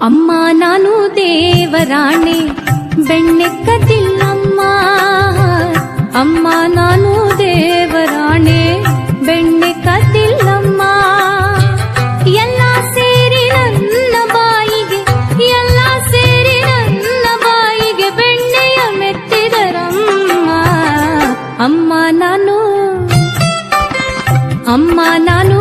ಅಮ್ಮ ನಾನು ದೇವರಾಣೆ ಬೆಣ್ಣೆ ಕದ್ದಿಲ್ಲಮ್ಮ. ಅಮ್ಮ ನಾನು ದೇವರಾಣೆ ಬೆಣ್ಣೆ ಕದ್ದಿಲ್ಲಮ್ಮ. ಎಲ್ಲ ಸೇರಿ ನನ್ನ ಬಾಯಿಗೆ, ಎಲ್ಲ ಸೇರಿ ನನ್ನ ಬಾಯಿಗೆ ಬೆಣ್ಣೆಯ ಮೆತ್ತಿದರಮ್ಮ. ಅಮ್ಮ ನಾನು